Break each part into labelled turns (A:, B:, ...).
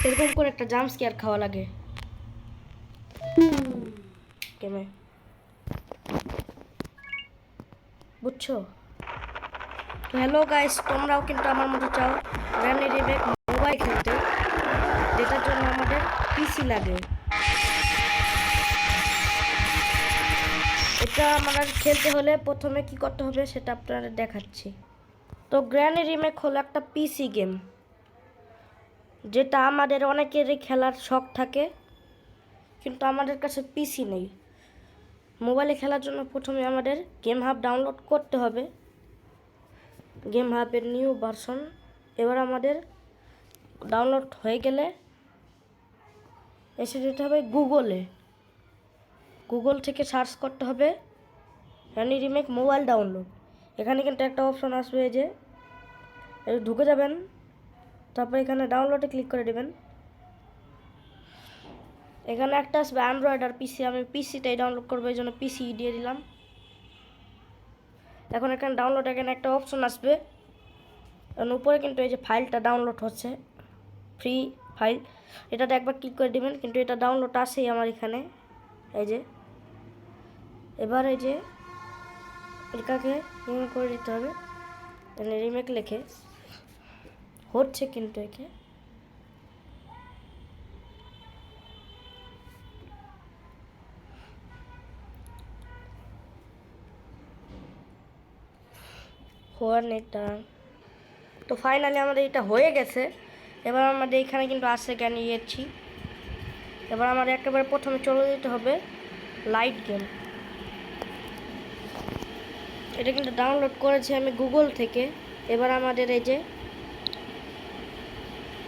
A: এরকম করে একটা জাম্প স্কেয়ার খাওয়া লাগে গেমে, বুঝছো? তো হ্যালো গাইস, তোমরাও কিন্তু আমার মতো চাও গ্র্যানি রিমেক মোবাইল খেলতে, যেটার জন্য আমাদের পিসি লাগে। এটা আমাদের খেলতে হলে প্রথমে কি করতে হবে সেটা আপনাদের দেখাচ্ছি। তো গ্র্যানি রিমেক হলো একটা পিসি গেম, যেটা আমাদের অনেকেরই খেলার শখ থাকে, কিন্তু আমাদের কাছে পিসি নেই। মোবাইলে খেলার জন্য প্রথমে আমাদের গেম হাব ডাউনলোড করতে হবে, গেম হাবের নিউ ভার্সন। এবার আমাদের ডাউনলোড হয়ে গেলে এসে যেতে হবে গুগল থেকে সার্চ করতে হবে গ্র্যানি রিমেক মোবাইল ডাউনলোড। এখানে কিন্তু একটা অপশন আসবে, যে ঢুকে যাবেন, তারপর এখানে ডাউনলোডে ক্লিক করে দেবেন। এখানে একটা আসবে অ্যান্ড্রয়েড আর পিসি, আমি পিসিটাই ডাউনলোড করবো, এই জন্য পিসি দিয়ে দিলাম। এখন এখানে ডাউনলোড এখানে একটা অপশন আসবে, কারণ উপরে কিন্তু এই যে ফাইলটা ডাউনলোড হচ্ছে, ফ্রি ফাইল, এটাতে একবার ক্লিক করে দেবেন। কিন্তু এটা ডাউনলোড আসেই আমার এখানে, এই যে এবার এই যে এটাকে করে দিতে হবে, রিমেক লিখে হচ্ছে কিন্তু একে। হওয়ার নেটটা তো ফাইনালি আমাদের এটা হয়ে গেছে। এবার আমাদের এখানে কিন্তু আসছে গেছি। এবার আমাদের একেবারে প্রথমে চলে যেতে হবে লাইট গেম। এটা কিন্তু ডাউনলোড করেছি আমি গুগল থেকে। এবার আমাদের এই যে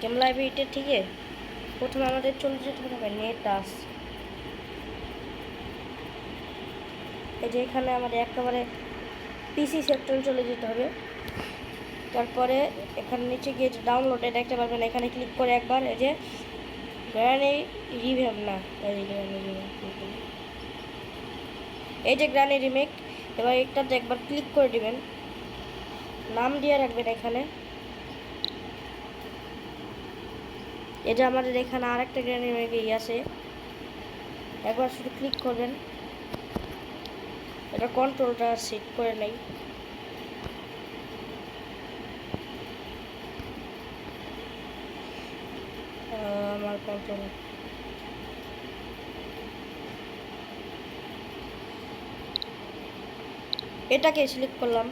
A: গেম লাইব্রেরিতে, ঠিক আছে, প্রথমে আমাদের চলে যেতে হবে নেট আস। এই যে এখানে আমাদের একেবারে পিসি সেকশনে চলে যেতে হবে। তারপরে এখানে নিচে গিয়ে যে ডাউনলোডে দেখতে পারবেন, এখানে ক্লিক করে একবার এই যে গ্র্যানি রিমেক, না এই যে গ্র্যানি রিমেক, এবার একটাতে একবার ক্লিক করে দিবেন, নাম দিয়ে রাখবেন এখানে। এটা আমাদের এখানে আরেকটা গ্র্যানি রিমেক আছে, একবার শুধু ক্লিক করবেন। এটা কন্ট্রোলটা সেট করে নেই। আমার কন্ট্রোল এটাকে সিলেক্ট করলাম।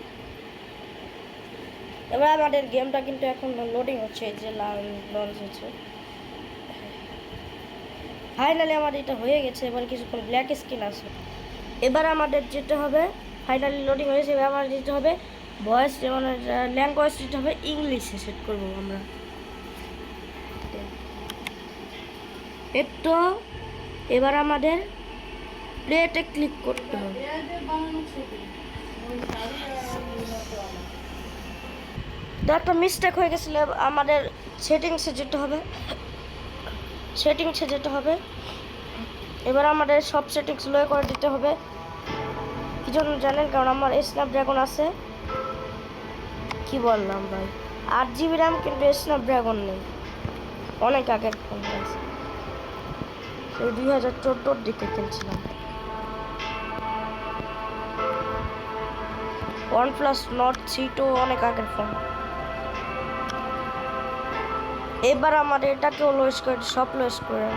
A: এবার আমাদের গেমটা কিন্তু এখন লোডিং হচ্ছে, এই যে লঞ্চ হচ্ছে। ফাইনালি আমাদের এটা হয়ে গেছে। এবার কিছুক্ষণ ব্ল্যাক স্ক্রিন আসবে। এবার আমাদের যেতে হবে, ফাইনালি লোডিং হয়েছে, এবার আমাদের যেতে হবে ভয়েস, যেমন ল্যাঙ্গুয়েজ যেতে হবে ইংলিশে সেট করবো আমরা। তো এবার আমাদের প্লেতে ক্লিক করতে হবে। তো একটা মিস্টেক হয়ে গেছিল, আমাদের সেটিংসে যেতে হবে। এবার আমাদের সব সেটিংস লো করে দিতে হবে। কি জন্য জানেন? কারণ আমার স্ন্যাপড্রাগন আছে, কি বললাম ভাই, 8 GB র্যাম, কিন্তু স্ন্যাপড্রাগন নেই, অনেক আগের ফোন আছে, সেই 2014 দিকে কিনছিলাম। OnePlus Nord C2 অনেক আগের ফোন। এবার আমাদের এটাকেও লোয়েস করে, সব লোয়েস করে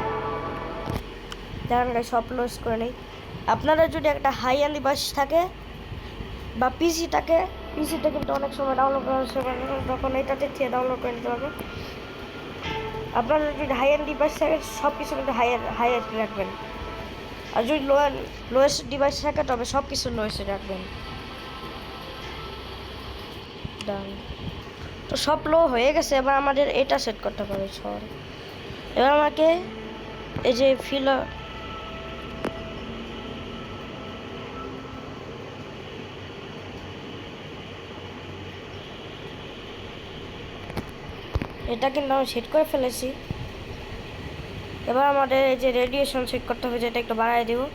A: দেখেন, সব লোয়েস করে নেই। আপনাদের যদি একটা হাই এন্ড ডিভাইস থাকে বা পিসি থাকে, পিসিতে কিন্তু অনেক সময় ডাউনলোড করা তখন এটাতে থেকে ডাউনলোড করে নিতে পারবেন। আপনাদের যদি হাই এন্ড ডিভাইস থাকে, সব কিছু কিন্তু হাইয়ের রাখবেন, আর যদি লোয়েস্ট ডিভাইস থাকে তবে সব কিছু লোয়েস্টে রাখবেন। তো সব লো হয়ে গেছে। এবার আমাদের এটা সেট করতে পারে সর। এবার আমাকে এই যে এটা কিন্তু আমি সেট করে ফেলেছি। এবার আমাদের এই যে রেডিয়েশন সেট করতে হবে, যেটা একটু বাড়ায় দেবো,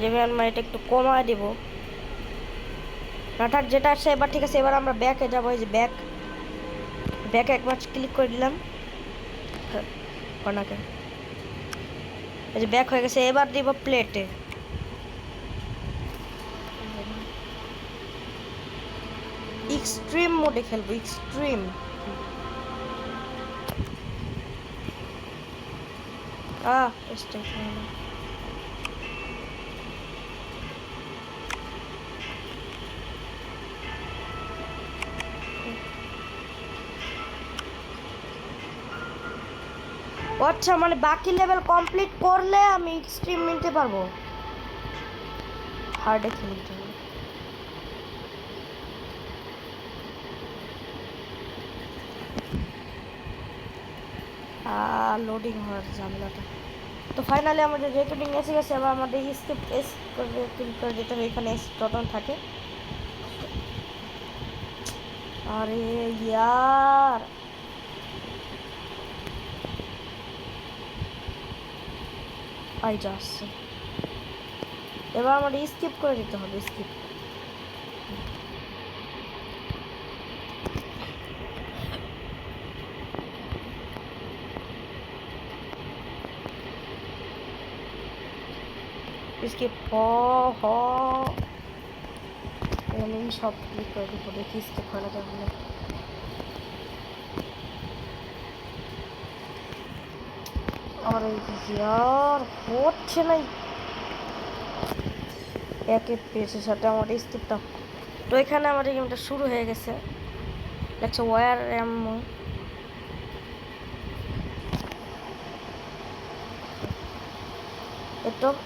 A: যেমন আমরা এটা একটু কমায় দেবো, না থাক যেটা আসছে। এবার ঠিক আছে, এবার আমরা ব্যাকে যাবো। এই যে ব্যাকে একবার ক্লিক করে দিলাম। কর্নাকে। এই যে ব্যাক হয়ে গেছে, এবার দিব প্লেটে। এক্সট্রিম মোডে খেলবো, এক্সট্রিম। স্টেশন আচ্ছা, মানে বাকি লেভেল কমপ্লিট করলে আমি এক্সট্রিম নিতে পারবো, হার্ডে খেলতে হবে। লোডিং হওয়ার ঝামেলাটা। তো ফাইনালি আমাদের রেকর্ডিং এসে গেছে, আবার আমাদের স্কিপ এস করে দিতে হবে, এখানে এস টটন থাকে। আরে ইয়ার, আই যাচ্ছে, এবার আমাদের স্কিপ করে দিতে হবে, স্কিপ। স্কিপ এখানে সব ক্লিক করে দিব, দেখি স্কিপ হয় না তাহলে। আরে ইয়ার, হচ্ছে না একে পেজের সাথে আমার স্কিপটা। তো এখানে আমাদের গেমটা শুরু হয়ে গেছে, দেখছো ওয়ার এমন।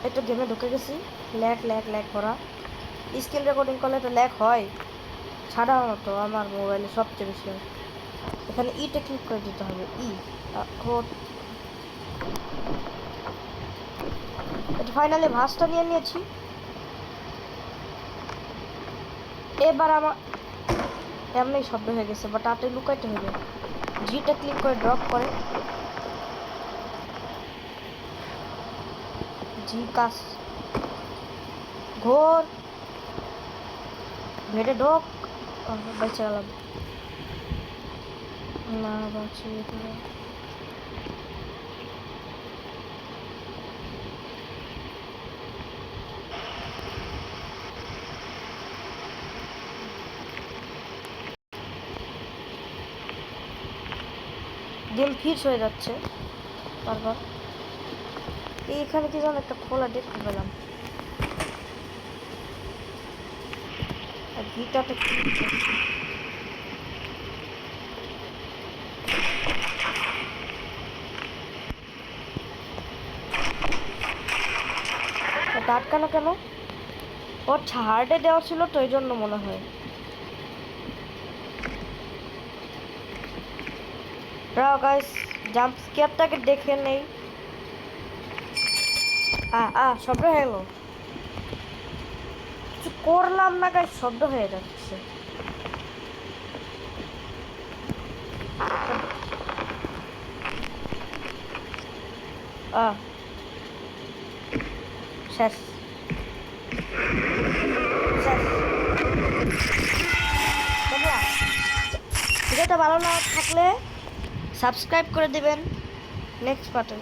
A: একটু গেমে ঢুকে গেছি, ল্যাগ করা। স্ক্রিন রেকর্ডিং করলে তো ল্যাগ হয়, সাধারণত আমার মোবাইলে সবচেয়ে বেশি হয়। এখানে ইতে ক্লিক করে দিতে হবে, এটা ফাইনালি ভাঁজটা নিয়ে নিয়েছি। এবার আমার এমনি শব্দ হয়ে গেছে, বাট আটে লুকাইতে হবে। জিটা ক্লিক করে ড্রপ করে, জি কাজ ঘোর ভেটে ঢোক, বেঁচে গেলাম না, বাঁচিয়ে গেম ফিক্স হয়ে যাচ্ছে বারবার। এইখানে কি যেন একটা খোলা ডেট পেলাম, আর গিটারটা আটকানো কেন? ওর হার্ডে দেওয়া ছিল তো, এই জন্য মনে হয়। গাইস, জাম্প স্কেয়ারটাকে দেখে নেই। শব্দ হয়ে গেল, কিছু করলাম না গাইস, শব্দ হয়ে যাচ্ছে। শেষ ভিডিওটা ভালো না থাকলে সাবস্ক্রাইব করে দিবেন, নেক্সট পার্টের